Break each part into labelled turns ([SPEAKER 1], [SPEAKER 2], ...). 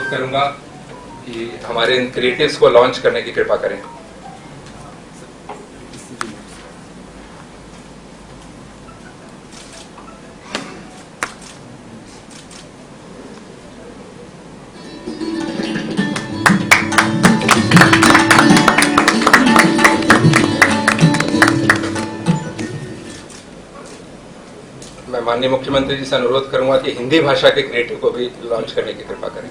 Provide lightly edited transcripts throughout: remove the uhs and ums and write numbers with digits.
[SPEAKER 1] अनुरोध करूंगा कि हमारे इन क्रिएटिव्स को लॉन्च करने की कृपा करें। मैं माननीय मुख्यमंत्री जी से अनुरोध करूंगा कि हिंदी भाषा के क्रिएटिव को भी लॉन्च करने की कृपा करें।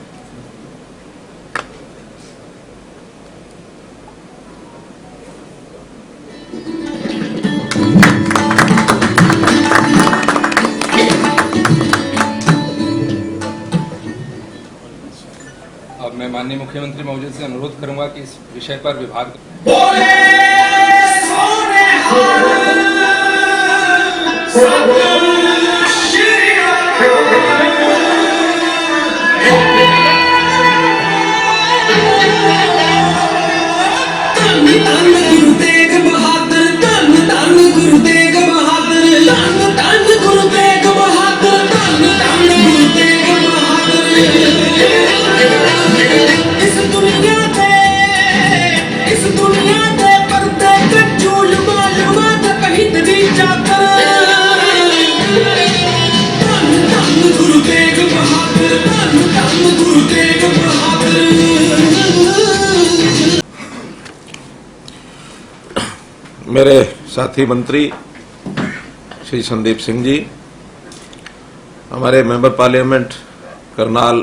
[SPEAKER 1] अब मैं माननीय मुख्यमंत्री महोदय से अनुरोध करूंगा कि इस विषय पर विभाग
[SPEAKER 2] मेरे साथी मंत्री श्री संदीप सिंह जी, हमारे मेंबर पार्लियामेंट करनाल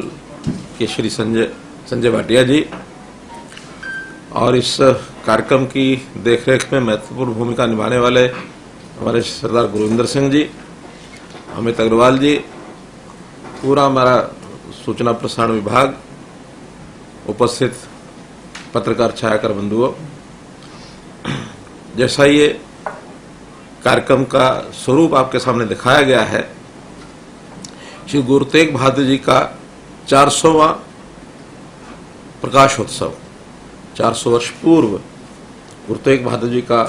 [SPEAKER 2] के श्री संजय भाटिया जी और इस कार्यक्रम की देखरेख में महत्वपूर्ण भूमिका निभाने वाले हमारे सरदार गुरविंदर सिंह जी, अमित अग्रवाल जी, पूरा हमारा सूचना प्रसारण विभाग, उपस्थित पत्रकार छायाकर बंधुओं, जैसा ये कार्यक्रम का स्वरूप आपके सामने दिखाया गया है, श्री गुरु तेग बहादुर जी का 400वां प्रकाशोत्सव, 400 वर्ष पूर्व गुरु तेग बहादुर जी का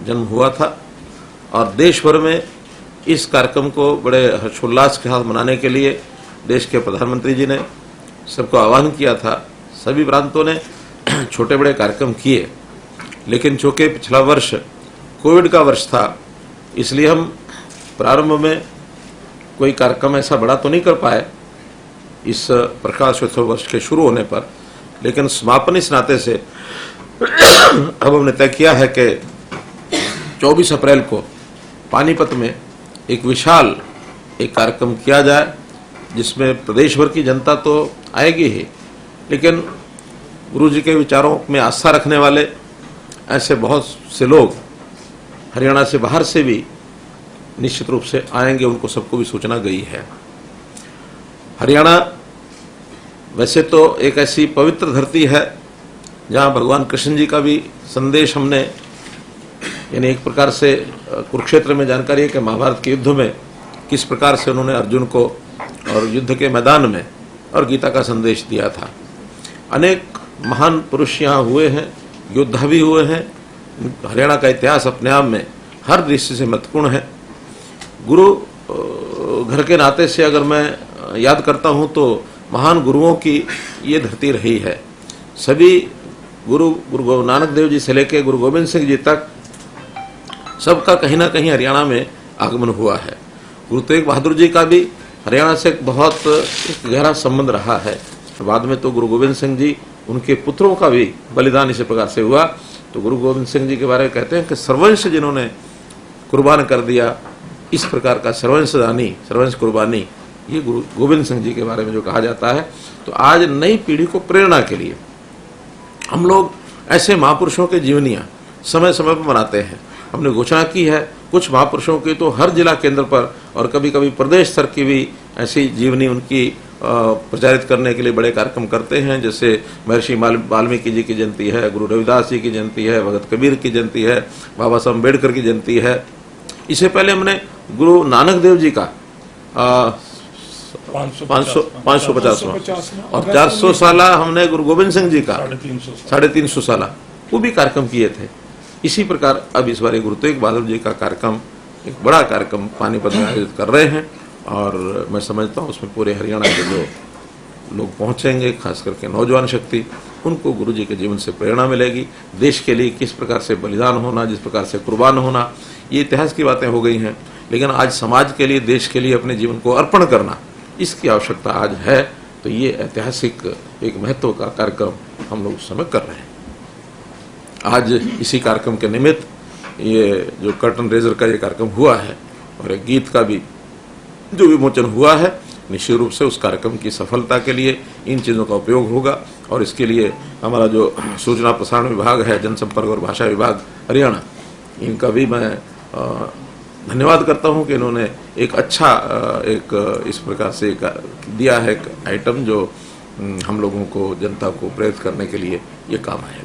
[SPEAKER 2] जन्म हुआ था और देश भर में इस कार्यक्रम को बड़े हर्षोल्लास के साथ मनाने के लिए देश के प्रधानमंत्री जी ने सबको आह्वान किया था। सभी प्रांतों ने छोटे बड़े कार्यक्रम किए, लेकिन चूंकि पिछला वर्ष कोविड का वर्ष था, इसलिए हम प्रारंभ में कोई कार्यक्रम ऐसा बड़ा तो नहीं कर पाए इस प्रकाशोत्सव वर्ष के शुरू होने पर, लेकिन समापन इस नाते से अब हमने तय किया है कि 24 अप्रैल को पानीपत में एक विशाल कार्यक्रम किया जाए, जिसमें प्रदेश भर की जनता तो आएगी ही, लेकिन गुरु जी के विचारों में आस्था रखने वाले ऐसे बहुत से लोग हरियाणा से बाहर से भी निश्चित रूप से आएंगे, उनको सबको भी सूचना गई है। हरियाणा वैसे तो एक ऐसी पवित्र धरती है जहां भगवान कृष्ण जी का भी संदेश हमने, यानी एक प्रकार से कुरुक्षेत्र में जानकारी है कि महाभारत के युद्ध में किस प्रकार से उन्होंने अर्जुन को और युद्ध के मैदान में और गीता का संदेश दिया था। अनेक महान पुरुष यहाँ हुए हैं, योद्धा भी हुए हैं। हरियाणा का इतिहास अपने आप में हर दृष्टि से महत्वपूर्ण है। गुरु घर के नाते से अगर मैं याद करता हूँ तो महान गुरुओं की ये धरती रही है। सभी गुरु नानक देव जी से लेकर गुरु गोविंद सिंह जी तक सबका कहीं ना कहीं हरियाणा में आगमन हुआ है। गुरु तेग बहादुर जी का भी हरियाणा से बहुत गहरा संबंध रहा है। बाद में तो गुरु गोविंद सिंह जी, उनके पुत्रों का भी बलिदान इसी प्रकार से हुआ। तो गुरु गोविंद सिंह जी के बारे में कहते हैं कि सर्वंश जिन्होंने कुर्बान कर दिया, इस प्रकार का सर्वंश कुर्बानी, ये गुरु गोविंद सिंह जी के बारे में जो कहा जाता है। तो आज नई पीढ़ी को प्रेरणा के लिए हम लोग ऐसे महापुरुषों के जीवनियाँ समय समय पर मनाते हैं। हमने घोषणा की है कुछ महापुरुषों की तो हर जिला केंद्र पर और कभी कभी प्रदेश स्तर की भी ऐसी जीवनी उनकी प्रचारित करने के लिए बड़े कार्यक्रम करते हैं। जैसे महर्षि वाल्मीकि जी की जयंती है, गुरु रविदास जी की जयंती है, भगत कबीर की जयंती है, बाबा साहब अम्बेडकर की जयंती है। इससे पहले हमने गुरु नानक देव जी का 550वां और 400 साला हमने गुरु गोविंद सिंह जी का 350 साला वो भी कार्यक्रम किए थे। इसी प्रकार अब इस बार गुरु तेग बहादुर जी का कार्यक्रम, एक बड़ा कार्यक्रम पानीपत में आयोजित कर रहे हैं और मैं समझता हूँ उसमें पूरे हरियाणा के जो लोग पहुंचेंगे, खास करके नौजवान शक्ति, उनको गुरुजी के जीवन से प्रेरणा मिलेगी। देश के लिए किस प्रकार से बलिदान होना, जिस प्रकार से कुर्बान होना, ये इतिहास की बातें हो गई हैं, लेकिन आज समाज के लिए, देश के लिए अपने जीवन को अर्पण करना, इसकी आवश्यकता आज है। तो ये ऐतिहासिक एक महत्व का कार्यक्रम हम लोग उस समय कर रहे हैं। आज इसी कार्यक्रम के निमित्त ये जो कर्टन रेजर का ये कार्यक्रम हुआ है और एक गीत का भी जो विमोचन हुआ है, निश्चित रूप से उस कार्यक्रम की सफलता के लिए इन चीज़ों का उपयोग होगा। और इसके लिए हमारा जो सूचना प्रसारण विभाग है, जनसंपर्क और भाषा विभाग हरियाणा, इनका भी मैं धन्यवाद करता हूं कि इन्होंने एक अच्छा एक इस प्रकार से एक दिया है एक आइटम जो हम लोगों को, जनता को प्रेरित करने के लिए ये काम आएगा।